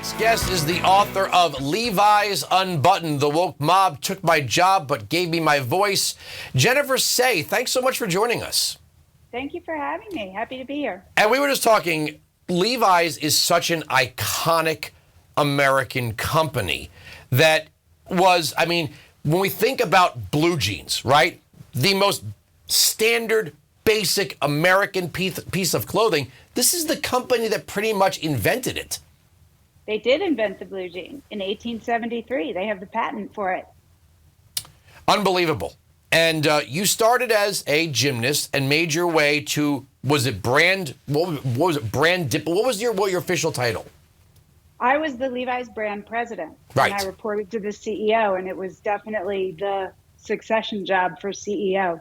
Next guest is the author of Levi's Unbuttoned. The woke mob took my job but gave me my voice. Jennifer Say, thanks so much for joining us. Thank you for having me. Happy to be here. And we were just talking, Levi's is such an iconic American company that was, I mean, when we think about blue jeans, right? The most standard, basic American piece of clothing. This is the company that pretty much invented it. They did invent the blue jean in 1873. They have the patent for it. Unbelievable. And you started as a gymnast and made your way to, was it brand, what was it, brand dip? What was your official title? I was the Levi's brand president. Right. And I reported to the CEO, and it was definitely the succession job for CEO.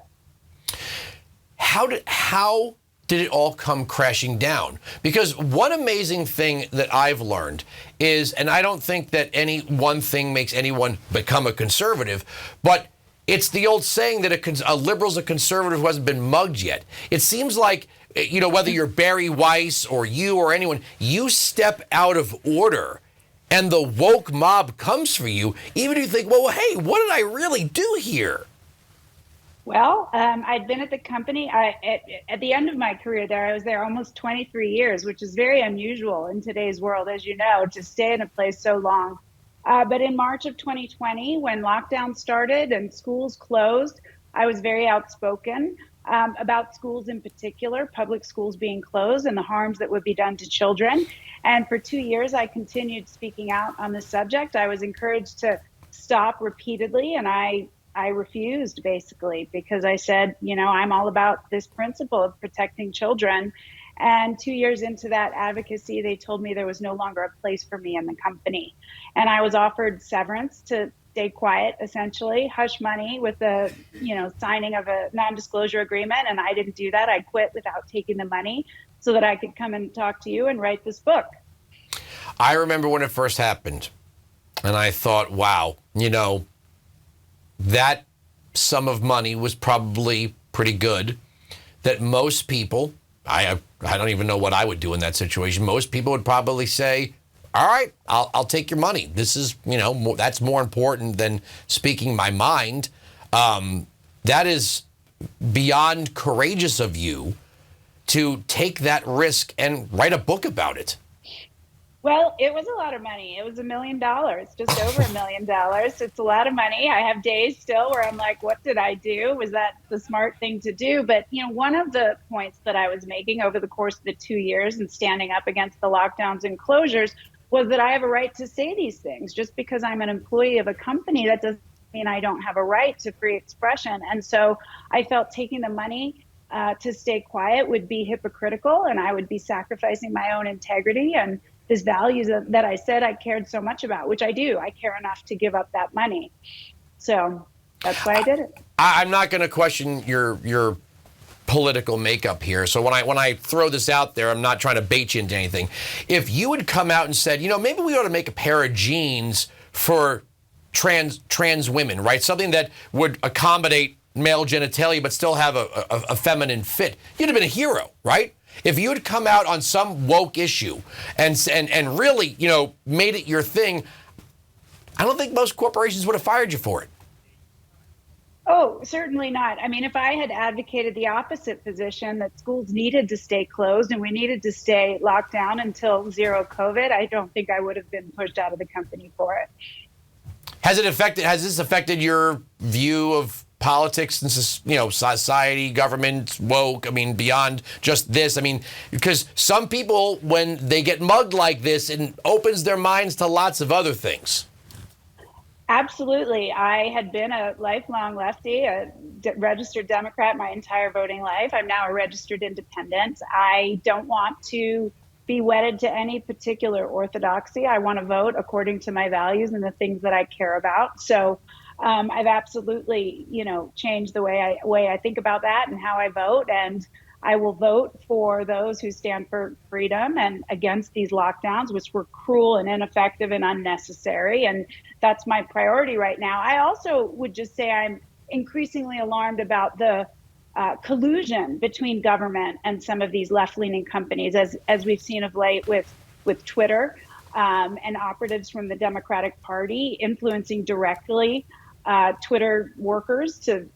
How did it all come crashing down? Because one amazing thing that I've learned is, and I don't think that any one thing makes anyone become a conservative, but it's the old saying that a liberal's a conservative who hasn't been mugged yet. It seems like, you know, whether you're Barry Weiss or you or anyone, you step out of order and the woke mob comes for you, even if you think, well, hey, what did I really do here? Well, I'd been at the company. At the end of my career there, I was there almost 23 years, which is very unusual in today's world, as you know, to stay in a place so long. But in March of 2020, when lockdown started and schools closed, I was very outspoken about schools in particular, public schools being closed and the harms that would be done to children. And for 2 years, I continued speaking out on the subject. I was encouraged to stop repeatedly, and I refused, basically, because I said, you know, I'm all about this principle of protecting children. And 2 years into that advocacy, they told me there was no longer a place for me in the company. And I was offered severance to stay quiet, essentially, hush money with the, you know, signing of a non-disclosure agreement. And I didn't do that. I quit without taking the money so that I could come and talk to you and write this book. I remember when it first happened, and I thought, wow, you know, that sum of money was probably pretty good, that most people, I don't even know what I would do in that situation. Most people would probably say, all right, I'll take your money. This is, you know, that's more important than speaking my mind. That is beyond courageous of you to take that risk and write a book about it. Well, it was a lot of money. It was $1 million, just over $1 million. It's a lot of money. I have days still where I'm like, what did I do? Was that the smart thing to do? But, you know, one of the points that I was making over the course of the 2 years and standing up against the lockdowns and closures was that I have a right to say these things. Just because I'm an employee of a company, that doesn't mean I don't have a right to free expression. And so I felt taking the money to stay quiet would be hypocritical, and I would be sacrificing my own integrity and these values that I said I cared so much about, which I do. I care enough to give up that money. So that's why I did it. I'm not going to question your political makeup here. So when I throw this out there, I'm not trying to bait you into anything. If you had come out and said, you know, maybe we ought to make a pair of jeans for trans women, right? Something that would accommodate male genitalia but still have a feminine fit, you'd have been a hero, right? If you had come out on some woke issue and really, you know, made it your thing, I don't think most corporations would have fired you for it. Oh, certainly not. I mean, if I had advocated the opposite position, that schools needed to stay closed and we needed to stay locked down until zero COVID, I don't think I would have been pushed out of the company for it. Has this affected your view of politics and, you know, society, government, woke? I mean, beyond just this. I mean, because some people, when they get mugged like this, it opens their minds to lots of other things. Absolutely. I had been a lifelong lefty, a registered Democrat my entire voting life. I'm now a registered independent. I don't want to be wedded to any particular orthodoxy. I want to vote according to my values and the things that I care about. So I've absolutely, you know, changed the way I think about that and how I vote. And I will vote for those who stand for freedom and against these lockdowns, which were cruel and ineffective and unnecessary. And that's my priority right now. I also would just say I'm increasingly alarmed about the collusion between government and some of these left-leaning companies, as we've seen of late with Twitter. and operatives from the Democratic Party influencing directly Twitter workers to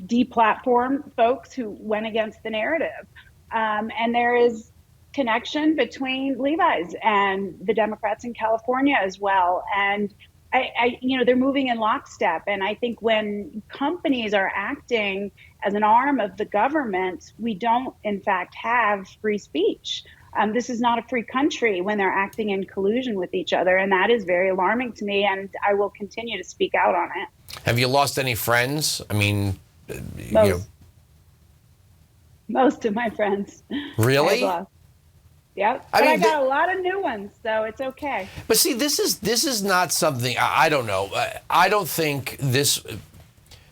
deplatform folks who went against the narrative. And there is connection between Levi's and the Democrats in California as well. And they're moving in lockstep. And I think when companies are acting as an arm of the government, we don't, in fact, have free speech. This is not a free country when they're acting in collusion with each other. And that is very alarming to me. And I will continue to speak out on it. Have you lost any friends? I mean, most of my friends. Really? Yep. But I got a lot of new ones, so it's okay. But see, this is not something, I don't know. I don't think this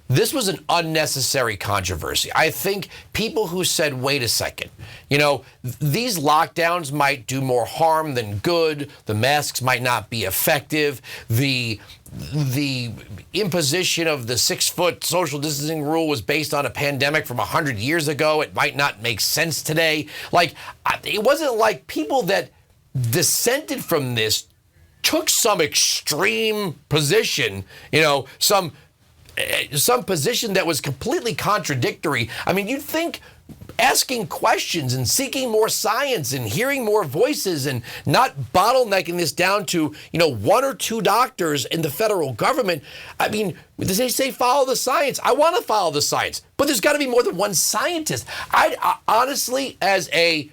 was an unnecessary controversy. I think people who said, wait a second, these lockdowns might do more harm than good. The masks might not be effective. The imposition of the 6-foot social distancing rule was based on a pandemic from 100 years ago. It might not make sense today. It wasn't like people that dissented from this took some extreme position, some position that was completely contradictory. I mean, you'd think asking questions and seeking more science and hearing more voices and not bottlenecking this down to, 1 or 2 doctors in the federal government. I mean, they say follow the science. I want to follow the science, but there's got to be more than one scientist. I honestly, as a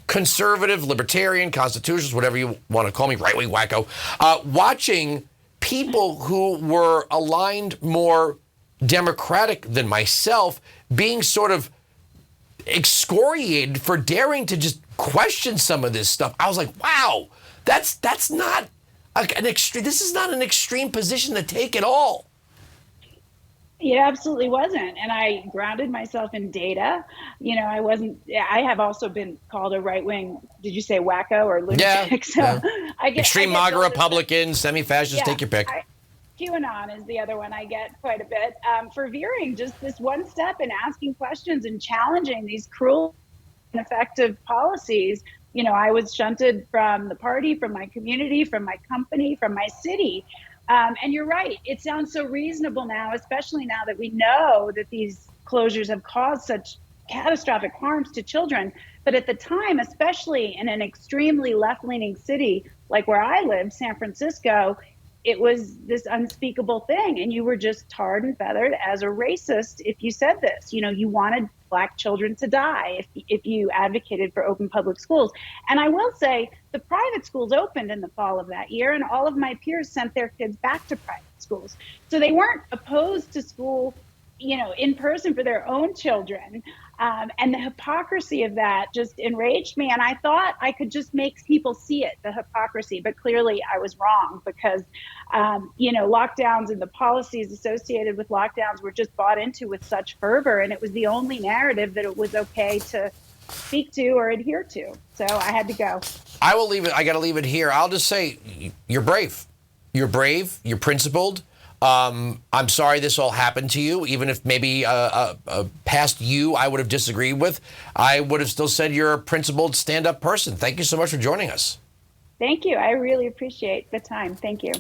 conservative, libertarian, constitutionalist, whatever you want to call me, right-wing wacko, watching people who were aligned more Democratic than myself being sort of excoriated for daring to just question some of this stuff. I was like, wow, that's not an extreme. This is not an extreme position to take at all. It absolutely wasn't. And I grounded myself in data. I have also been called a right-wing, did you say wacko or lunatic? Yeah. Extreme MAGA Republican, semi-fascist, take your pick. QAnon is the other one I get quite a bit for veering just this one step and asking questions and challenging these cruel and ineffective policies. I was shunted from the party, from my community, from my company, from my city. And you're right. It sounds so reasonable now, especially now that we know that these closures have caused such catastrophic harms to children. But at the time, especially in an extremely left-leaning city like where I live, San Francisco, it was this unspeakable thing. And you were just tarred and feathered as a racist if you said this. You wanted Black children to die if you advocated for open public schools. And I will say the private schools opened in the fall of that year, and all of my peers sent their kids back to private schools. So they weren't opposed to school, in person for their own children. And the hypocrisy of that just enraged me. And I thought I could just make people see it, the hypocrisy. But clearly I was wrong because, lockdowns and the policies associated with lockdowns were just bought into with such fervor. And it was the only narrative that it was okay to speak to or adhere to. So I had to go. I will leave it. I got to leave it here. I'll just say you're brave. You're brave. You're principled. I'm sorry this all happened to you, even if maybe past you I would have disagreed with. I would have still said you're a principled, stand-up person. Thank you so much for joining us. Thank you. I really appreciate the time. Thank you.